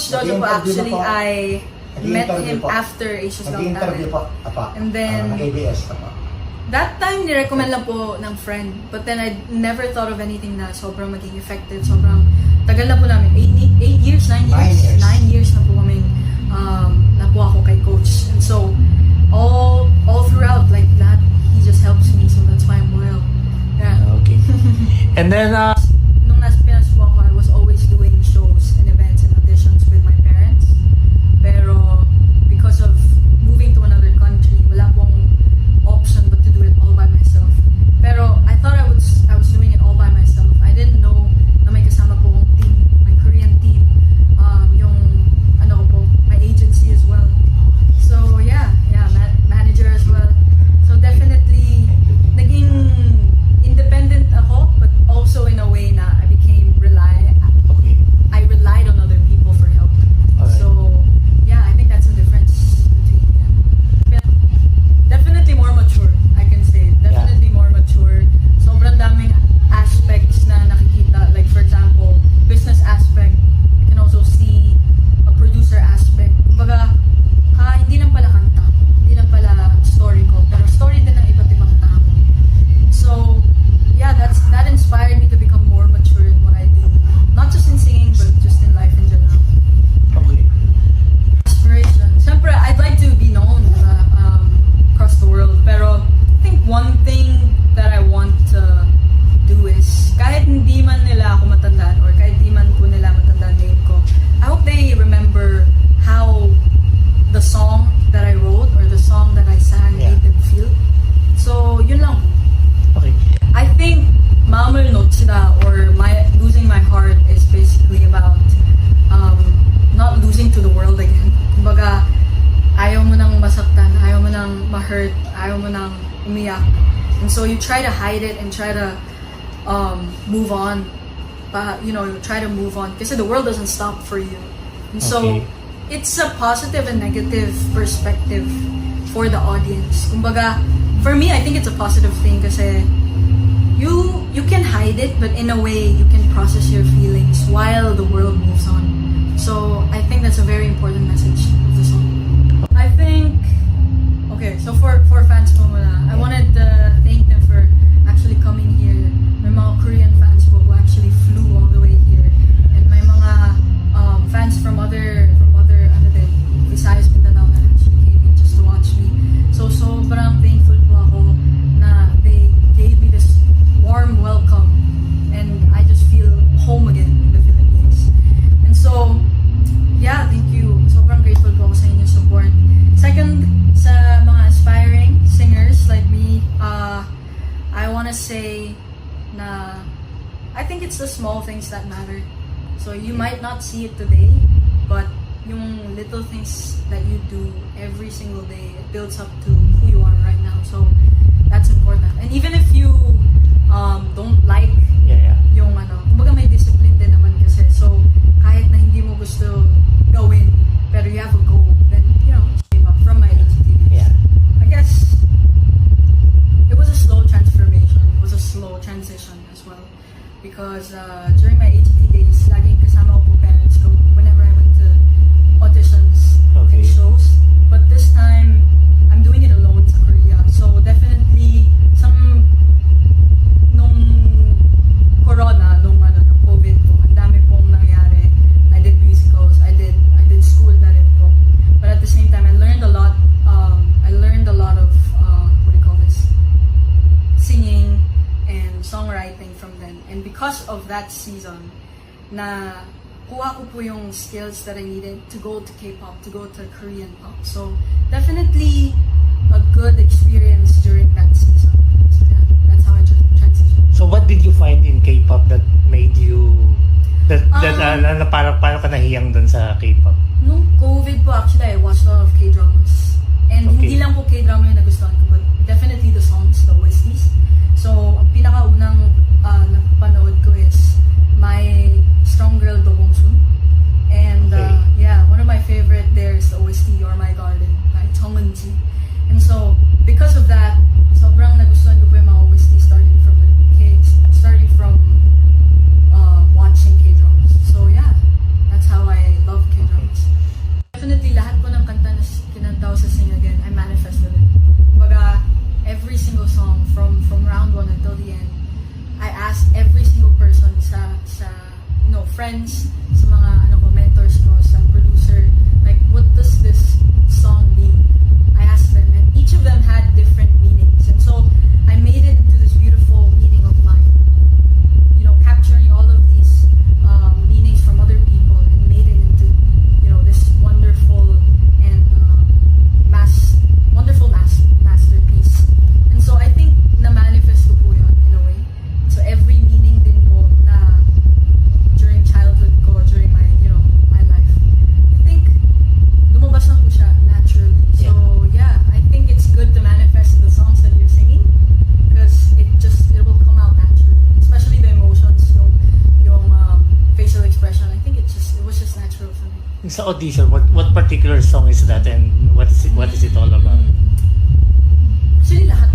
Coach Jojo po, actually, I met him po. after Asia's Got Nag-interview Talent. po, apa. And then, ABS po. that time, nirecommend lang po ng friend. But then, I never thought of anything na sobrang maging effective. Sobrang tagal na po namin. 8 years, 9 years? 9 years na po kami na po ako kay Coach. And so, all throughout, like that, he just helps me. So, that's why I'm loyal. Yeah. Okay. And then, Nung nasa Pinas po ako, I was always doing shows and events and auditions with my parents. Pero, because of moving to another country, wala pong option but to do it all by myself. Pero, I thought I was doing it all by myself. I didn't know na may kasama po akong team, my Korean team, yung, ano ko po, my agency as well. So, yeah, manager as well. So, definitely, naging independent ako, but also in a way na I relied on other people for help. Alright. So, yeah, I think that's the difference between, yeah. Definitely more mature, I can say. Definitely more mature. Sobrang daming aspects na nakikita. Like, for example, business aspect. You can also see a producer aspect. Kumbaga, hindi lang pala kanta. Hindi lang pala story ko. Pero story din ng iba't ibang tao. So, yeah, that inspired me to become more mature in what I do. Not just in singing, but just in life in general. okay. Aspiration. Siyempre, I'd like to be known across the world. Pero I think one thing that I want to do is, kahit hindi man nila ako matandaan or kahit hindi man po nila matandaan name ko, I hope they remember how the song that I wrote or the song that I sang made them feel. So, yun lang. Okay. I think Mamulnot sila or losing my heart is basically about not losing to the world again. Kumbaga, ayaw mo nang masaktan, ayaw mo nang ma-hurt, ayaw mo nang umiyak. And so you try to hide it and try to move on. You try to move on kasi the world doesn't stop for you. And so it's a positive and negative perspective for the audience. Kumbaga, for me, I think it's a positive thing kasi you can hide it, but in a way, you can process your feelings while the world moves on. So, I think that's a very important message of the song. I think, okay, so for fans po muna, I wanted to thank them for actually coming here. May mga Korean fans po who actually flew all the way here. And may mga fans from other Visayas, Mindanao that actually came in just to watch me. So, sobrang thankful po ako na they gave me this warm welcome and I just feel home again in the Philippines. And so, yeah, thank you. Sobrang grateful po ako sa inyong support. Second, sa mga aspiring singers like me, I wanna say na I think it's the small things that matter. So you might not see it today, but yung little things that you do every single day, it builds up to who you are right now. So that's important. And even if you don't like yung kumbaga may discipline din naman kasi. So kahit na hindi mo gusto gawin, pero you have a goal, then from my HTV. Yeah. I guess it was a slow transformation. It was a slow transition as well. Because during my HT days, laging kasama ko po parents ko whenever I went to auditions and shows. But this time, I'm doing it alone sa Korea. So definitely, nung corona, nung COVID po, ang dami pong nangyari. I did musicals, I did school na rin po. But at the same time, I learned a lot. I learned a lot of singing and songwriting from them. And because of that season, na kuha ko po yung skills that I needed to go to K-pop, to go to Korean pop. So definitely a good experience during that season. So yeah, that's how I transitioned. So what did you find in K-pop that made you parang ka nahiyang dun sa K-pop? Nung COVID po, actually, I watched a lot of K-dramas. And hindi lang po K-drama yung nagustuhan ko, but definitely the songs, the OSTs. So, ang pinakaunang napanood ko is My Strong Girl Do Bong Soon. And one of my favorite there is the OST You're My Garden by Tong Eun-ji. And so, because of that, sobrang nagustuhan ko po yung mga OST starting from watching K-dramas. So yeah, that's how I love K-dramas. basically lahat po ng kanta na kinanta ko sa Sing Again, I manifested it. Kumbaga, every single song from round 1 until the end, I asked every single person sa friends, sa mga mentors ko, sa producer, like, what does this song mean? I asked them, and each of them had different meanings. And so, I made it into this beautiful meaning of mine. You know, capturing all of these meanings from other people and made it into, you know, this wonderful and masterpiece. And so, I think na-manifest ko po yun in a way. So, every meaning din po na during childhood ko, during my, you know, my life, I think lumabas na po siya naturally. So, yeah, I think it's good to manifest the songs that you're singing because it will come out naturally. Especially the emotions, yung facial expression. I think it was just natural for me. Sa audition, what particular song is that and what is it all about? Actually, lahat